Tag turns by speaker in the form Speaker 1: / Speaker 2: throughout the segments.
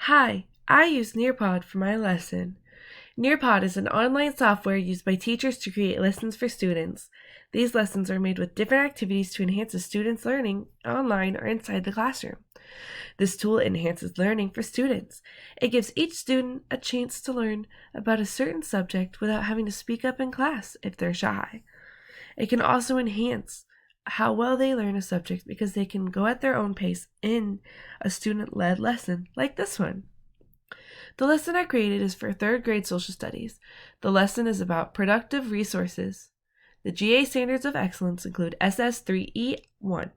Speaker 1: Hi, I use Nearpod for my lesson. Nearpod is an online software used by teachers to create lessons for students. These lessons are made with different activities to enhance a student's learning online or inside the classroom. This tool enhances learning for students. It gives each student a chance to learn about a certain subject without having to speak up in class if they're shy. It can also enhance how well they learn a subject because they can go at their own pace in a student-led lesson like this one. The lesson I created is for 3rd grade social studies. The lesson is about productive resources. The GA standards of excellence include SS3E1,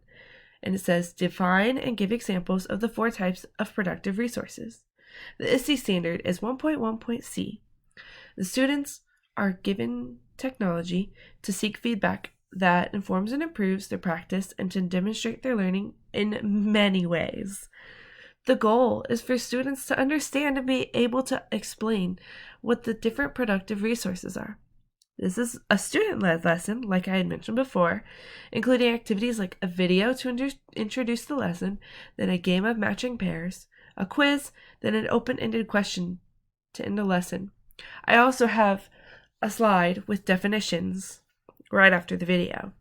Speaker 1: and it says define and give examples of the 4 types of productive resources. The ISTE standard is 1.1.C. The students are given technology to seek feedback that informs and improves their practice and to demonstrate their learning in many ways. The goal is for students to understand and be able to explain what the different productive resources are. This is a student-led lesson, like I had mentioned before, including activities like a video to introduce the lesson, then a game of matching pairs, a quiz, then an open-ended question to end a lesson. I also have a slide with definitions right after the video.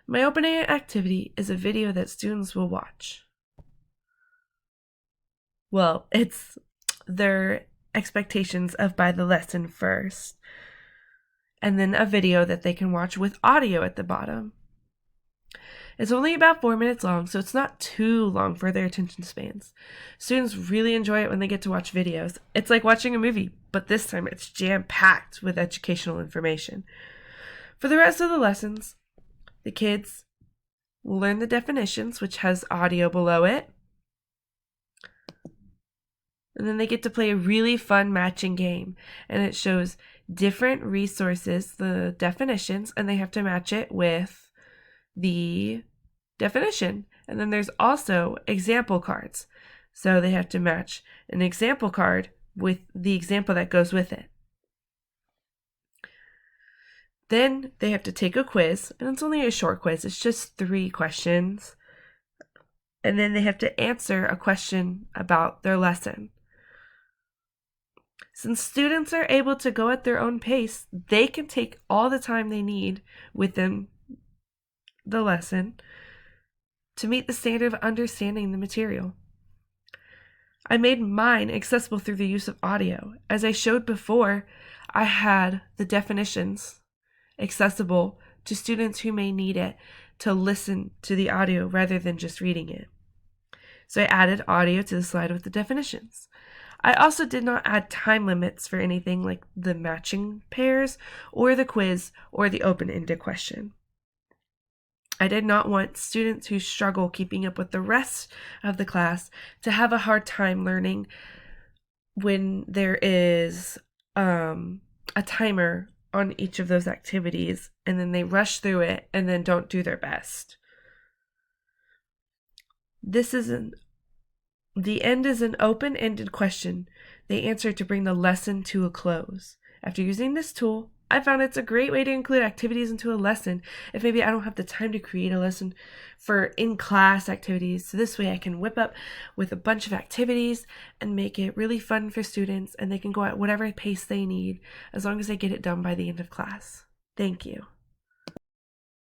Speaker 1: My opening activity is a video that students will watch. Well, it's their expectations of by the lesson first, and then a video that they can watch with audio at the bottom. It's only about 4 minutes long, so it's not too long for their attention spans. Students really enjoy it when they get to watch videos. It's like watching a movie, but this time it's jam-packed with educational information. For the rest of the lessons, the kids will learn the definitions, which has audio below it. And then they get to play a really fun matching game. And it shows different resources, the definitions, and they have to match it with the definition. And then there's also example cards. So they have to match an example card with the example that goes with it. Then they have to take a quiz, and it's only a short quiz. It's just 3 questions. And then they have to answer a question about their lesson. Since students are able to go at their own pace, they can take all the time they need within the lesson to meet the standard of understanding the material. I made mine accessible through the use of audio. As I showed before, I had the definitions accessible to students who may need it to listen to the audio rather than just reading it. So I added audio to the slide with the definitions. I also did not add time limits for anything like the matching pairs or the quiz or the open-ended question. I did not want students who struggle keeping up with the rest of the class to have a hard time learning when there is a timer on each of those activities and then they rush through it and then don't do their best. The end is an open-ended question they answer to bring the lesson to a close. After using this tool, I found it's a great way to include activities into a lesson if maybe I don't have the time to create a lesson for in-class activities. So this way I can whip up with a bunch of activities and make it really fun for students, and they can go at whatever pace they need as long as they get it done by the end of class. Thank you.